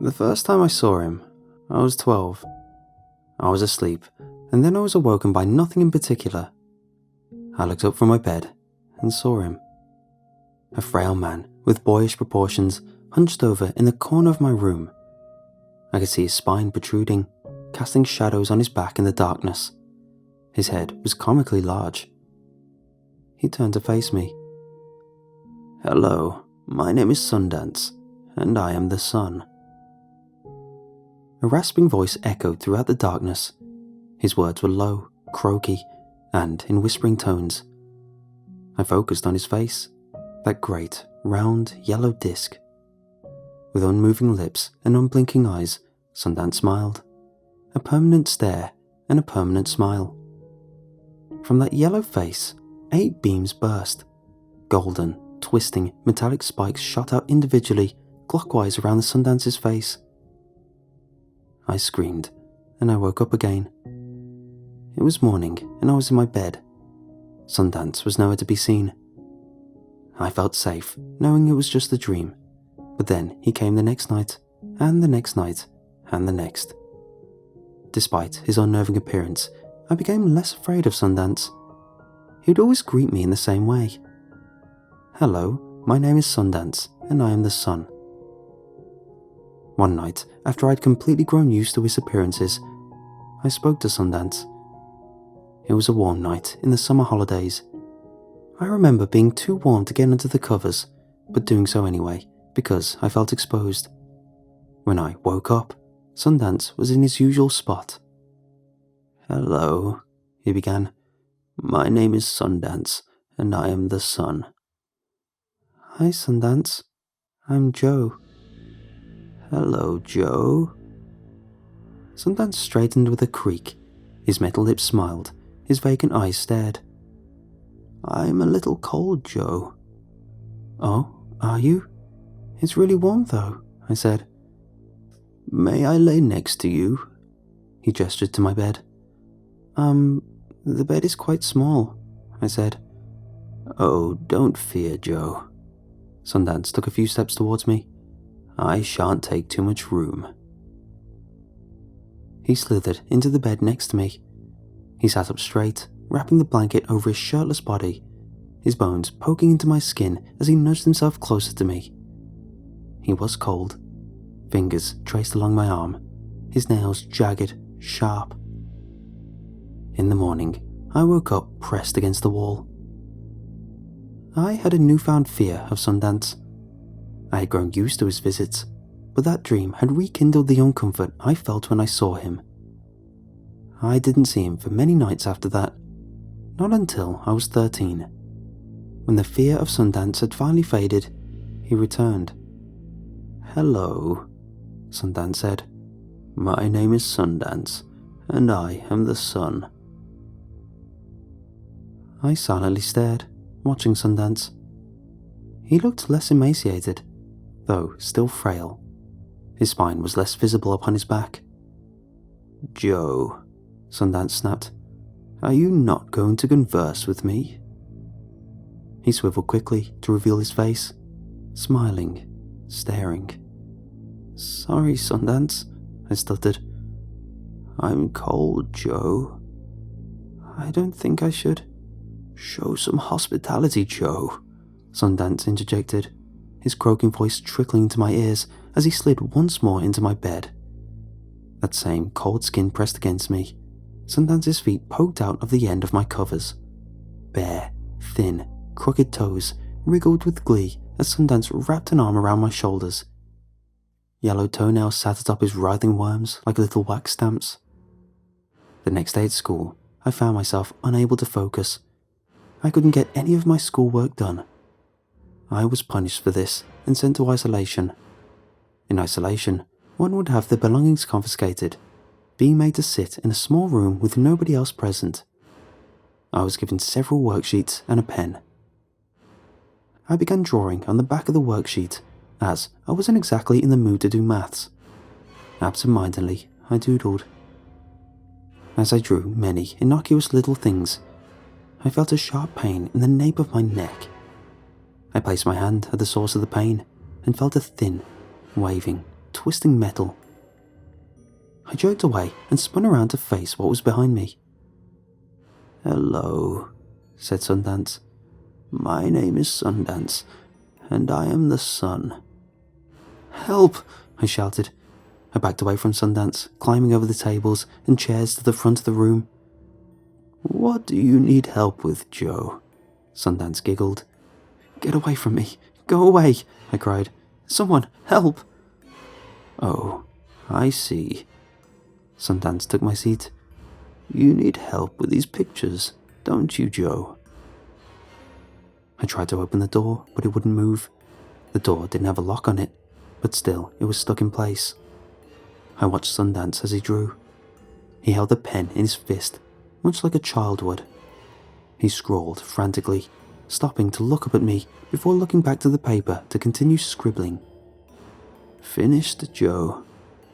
The first time I saw him, I was 12. I was asleep, and then I was awoken by nothing in particular. I looked up from my bed and saw him. A frail man with boyish proportions hunched over in the corner of my room. I could see his spine protruding, casting shadows on his back in the darkness. His head was comically large. He turned to face me. "Hello, my name is Sundance, and I am the sun." A rasping voice echoed throughout the darkness. His words were low, croaky, and in whispering tones. I focused on his face, that great, round, yellow disc. With unmoving lips and unblinking eyes, Sundance smiled. A permanent stare and a permanent smile. From that yellow face, 8 beams burst. Golden, twisting, metallic spikes shot out individually, clockwise around the Sundance's face. I screamed, and I woke up again. It was morning, and I was in my bed. Sundance was nowhere to be seen. I felt safe, knowing it was just a dream. But then he came the next night, and the next night, and the next. Despite his unnerving appearance, I became less afraid of Sundance. He would always greet me in the same way. "Hello, my name is Sundance, and I am the sun." One night, after I'd completely grown used to his appearances, I spoke to Sundance. It was a warm night in the summer holidays. I remember being too warm to get under the covers, but doing so anyway, because I felt exposed. When I woke up, Sundance was in his usual spot. "Hello," he began. "My name is Sundance, and I am the sun." "Hi, Sundance. I'm Joe." "Hello, Joe." Sundance straightened with a creak. His metal lips smiled. His vacant eyes stared. "I'm a little cold, Joe." "Oh, are you? It's really warm though," I said. "May I lay next to you?" He gestured to my bed. The bed is quite small," I said. "Oh, don't fear, Joe." Sundance took a few steps towards me. "I shan't take too much room." He slithered into the bed next to me. He sat up straight, wrapping the blanket over his shirtless body, his bones poking into my skin as he nudged himself closer to me. He was cold. Fingers traced along my arm, his nails jagged, sharp. In the morning, I woke up pressed against the wall. I had a newfound fear of Sundance. I had grown used to his visits, but that dream had rekindled the uncomfort I felt when I saw him. I didn't see him for many nights after that, not until I was 13. When the fear of Sundance had finally faded, he returned. "Hello," Sundance said. "My name is Sundance, and I am the sun." I silently stared, watching Sundance. He looked less emaciated, though still frail. His spine was less visible upon his back. "Joe," Sundance snapped, "are you not going to converse with me?" He swiveled quickly to reveal his face, smiling, staring. "Sorry, Sundance," I stuttered. "I'm cold, Joe." "I don't think I should." "Show some hospitality, Joe," Sundance interjected, his croaking voice trickling into my ears as he slid once more into my bed. That same cold skin pressed against me. Sundance's feet poked out of the end of my covers. Bare, thin, crooked toes wriggled with glee as Sundance wrapped an arm around my shoulders. Yellow toenails sat atop his writhing worms like little wax stamps. The next day at school, I found myself unable to focus. I couldn't get any of my schoolwork done. I was punished for this and sent to isolation. In isolation, one would have their belongings confiscated, being made to sit in a small room with nobody else present. I was given several worksheets and a pen. I began drawing on the back of the worksheet, as I wasn't exactly in the mood to do maths. Absent-mindedly, I doodled. As I drew many innocuous little things, I felt a sharp pain in the nape of my neck. I placed my hand at the source of the pain and felt a thin, waving, twisting metal. I jerked away and spun around to face what was behind me. "Hello," said Sundance. "My name is Sundance, and I am the sun." "Help!" I shouted. I backed away from Sundance, climbing over the tables and chairs to the front of the room. "What do you need help with, Joe?" Sundance giggled. "Get away from me! Go away!" I cried. "Someone, help!" "Oh, I see." Sundance took my seat. "You need help with these pictures, don't you, Joe?" I tried to open the door, but it wouldn't move. The door didn't have a lock on it, but still it was stuck in place. I watched Sundance as he drew. He held a pen in his fist, much like a child would. He scrawled frantically, stopping to look up at me before looking back to the paper to continue scribbling. "Finished, Joe."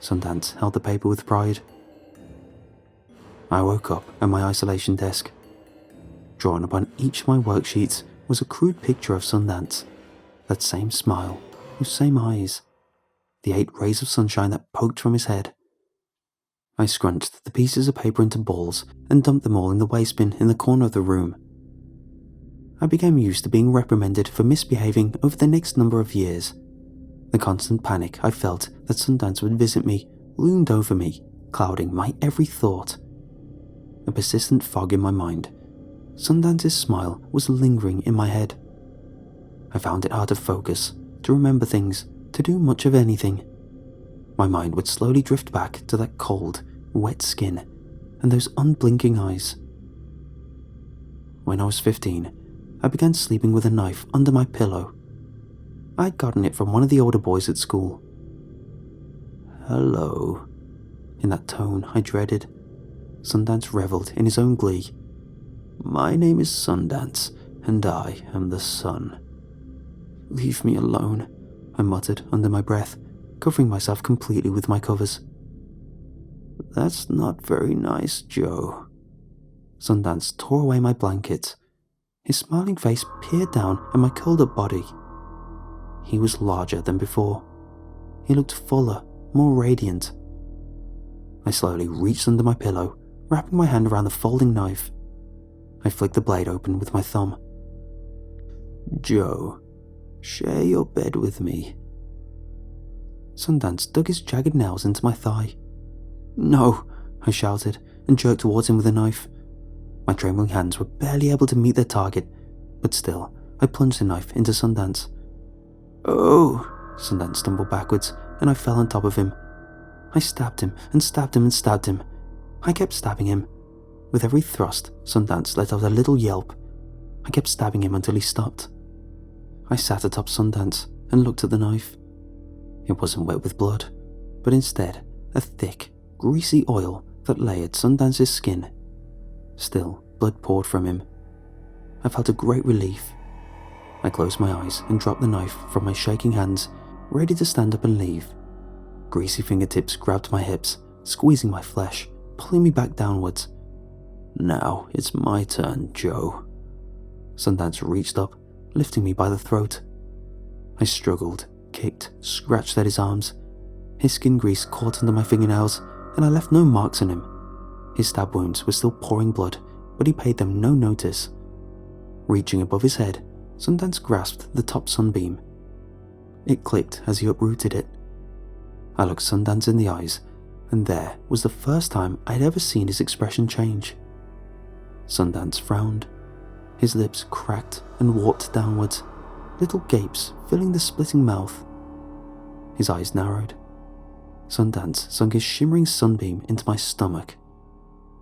Sundance held the paper with pride. I woke up at my isolation desk. Drawn upon each of my worksheets was a crude picture of Sundance. That same smile, those same eyes, the 8 rays of sunshine that poked from his head. I scrunched the pieces of paper into balls and dumped them all in the waste bin in the corner of the room. I became used to being reprimanded for misbehaving over the next number of years. The constant panic I felt that Sundance would visit me loomed over me, clouding my every thought. A persistent fog in my mind. Sundance's smile was lingering in my head. I found it hard to focus, to remember things, to do much of anything. My mind would slowly drift back to that cold, wet skin and those unblinking eyes. When I was 15, I began sleeping with a knife under my pillow. I'd gotten it from one of the older boys at school. "Hello." In that tone I dreaded, Sundance revelled in his own glee. "My name is Sundance, and I am the sun." "Leave me alone," I muttered under my breath, covering myself completely with my covers. "That's not very nice, Joe." Sundance tore away my blanket. His smiling face peered down at my curled-up body. He was larger than before. He looked fuller, more radiant. I slowly reached under my pillow, wrapping my hand around the folding knife. I flicked the blade open with my thumb. "Joe, share your bed with me." Sundance dug his jagged nails into my thigh. "No," I shouted and jerked towards him with a knife. My trembling hands were barely able to meet their target, but still, I plunged the knife into Sundance. "Oh!" Sundance stumbled backwards, and I fell on top of him. I stabbed him and stabbed him and stabbed him. I kept stabbing him. With every thrust, Sundance let out a little yelp. I kept stabbing him until he stopped. I sat atop Sundance and looked at the knife. It wasn't wet with blood, but instead a thick, greasy oil that layered Sundance's skin. Still, blood poured from him. I felt a great relief. I closed my eyes and dropped the knife from my shaking hands, ready to stand up and leave. Greasy fingertips grabbed my hips, squeezing my flesh, pulling me back downwards. "Now it's my turn, Joe." Sundance reached up, lifting me by the throat. I struggled, kicked, scratched at his arms. His skin grease caught under my fingernails, and I left no marks on him. His stab wounds were still pouring blood, but he paid them no notice. Reaching above his head, Sundance grasped the top sunbeam. It clicked as he uprooted it. I looked Sundance in the eyes, and there was the first time I'd ever seen his expression change. Sundance frowned. His lips cracked and warped downwards, little gapes filling the splitting mouth. His eyes narrowed. Sundance sunk his shimmering sunbeam into my stomach.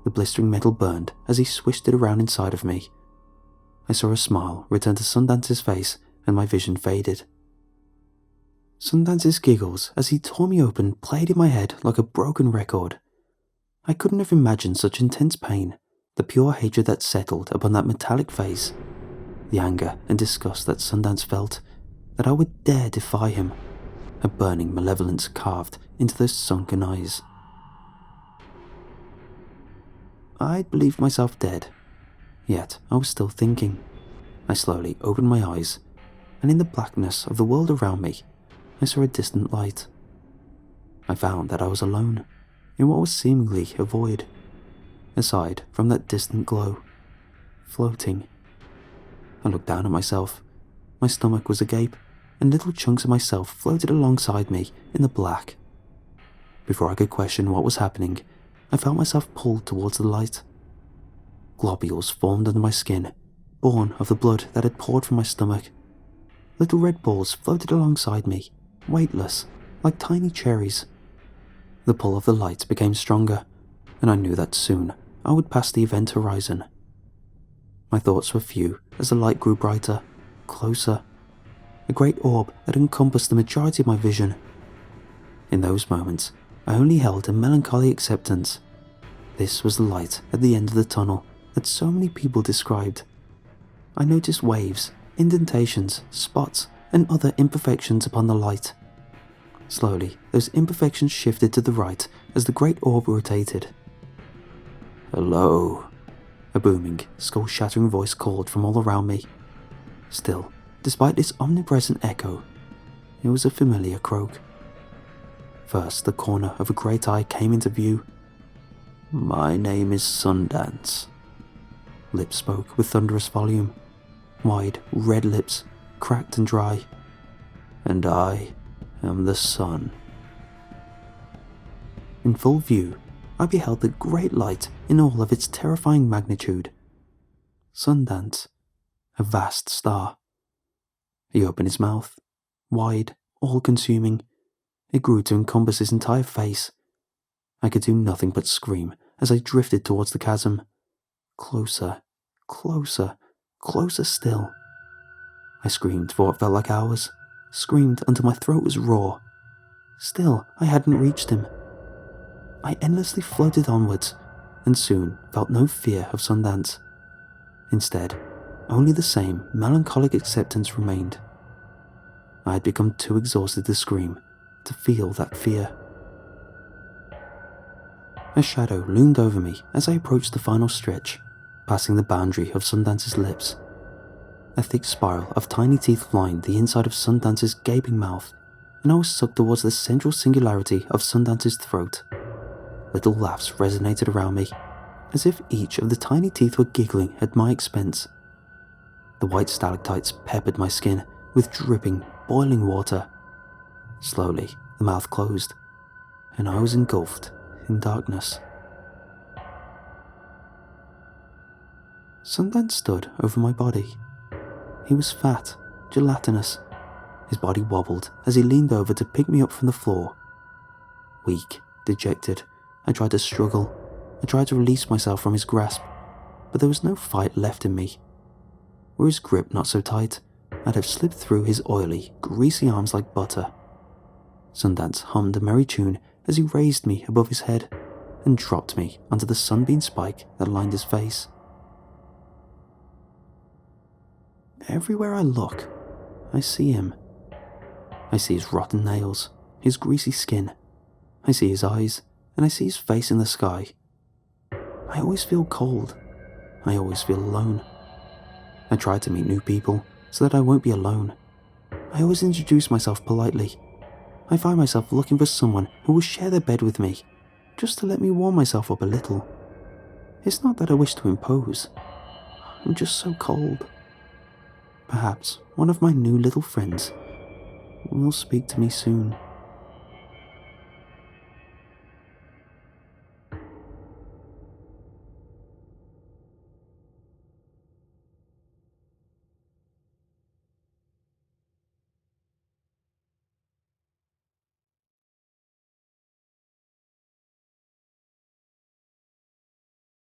The blistering metal burned as he swished it around inside of me. I saw a smile return to Sundance's face, and my vision faded. Sundance's giggles as he tore me open played in my head like a broken record. I couldn't have imagined such intense pain, the pure hatred that settled upon that metallic face, the anger and disgust that Sundance felt, that I would dare defy him, a burning malevolence carved into those sunken eyes. I'd believed myself dead, yet I was still thinking. I slowly opened my eyes, and in the blackness of the world around me, I saw a distant light. I found that I was alone, in what was seemingly a void, aside from that distant glow, floating. I looked down at myself. My stomach was agape, and little chunks of myself floated alongside me in the black. Before I could question what was happening, I felt myself pulled towards the light. Globules formed under my skin, born of the blood that had poured from my stomach. Little red balls floated alongside me, weightless, like tiny cherries. The pull of the light became stronger, and I knew that soon I would pass the event horizon. My thoughts were few as the light grew brighter, closer, a great orb that encompassed the majority of my vision. In those moments, I only held a melancholy acceptance. This was the light at the end of the tunnel that so many people described. I noticed waves, indentations, spots, and other imperfections upon the light. Slowly, those imperfections shifted to the right as the great orb rotated. "Hello," a booming, skull-shattering voice called from all around me. Still, despite this omnipresent echo, it was a familiar croak. First, the corner of a great eye came into view. "My name is Sundance." Lips spoke with thunderous volume, wide, red lips, cracked and dry. "And I am the sun." In full view, I beheld the great light in all of its terrifying magnitude. Sundance, a vast star. He opened his mouth, wide, all-consuming. It grew to encompass his entire face. I could do nothing but scream as I drifted towards the chasm. Closer, closer, closer still. I screamed for what felt like hours, screamed until my throat was raw. Still, I hadn't reached him. I endlessly floated onwards, and soon felt no fear of Sundance. Instead, only the same melancholic acceptance remained. I had become too exhausted to scream, to feel that fear. A shadow loomed over me as I approached the final stretch, passing the boundary of Sundance's lips. A thick spiral of tiny teeth lined the inside of Sundance's gaping mouth, and I was sucked towards the central singularity of Sundance's throat. Little laughs resonated around me, as if each of the tiny teeth were giggling at my expense. The white stalactites peppered my skin with dripping, boiling water. Slowly, the mouth closed, and I was engulfed in darkness. Sundance stood over my body. He was fat, gelatinous. His body wobbled as he leaned over to pick me up from the floor. Weak, dejected, I tried to struggle. I tried to release myself from his grasp, but there was no fight left in me. Were his grip not so tight, I'd have slipped through his oily, greasy arms like butter. Sundance hummed a merry tune as he raised me above his head and dropped me onto the sunbeam spike that lined his face. Everywhere I look, I see him. I see his rotten nails, his greasy skin. I see his eyes, and I see his face in the sky. I always feel cold. I always feel alone. I try to meet new people so that I won't be alone. I always introduce myself politely. I find myself looking for someone who will share their bed with me, just to let me warm myself up a little. It's not that I wish to impose. I'm just so cold. Perhaps one of my new little friends will speak to me soon.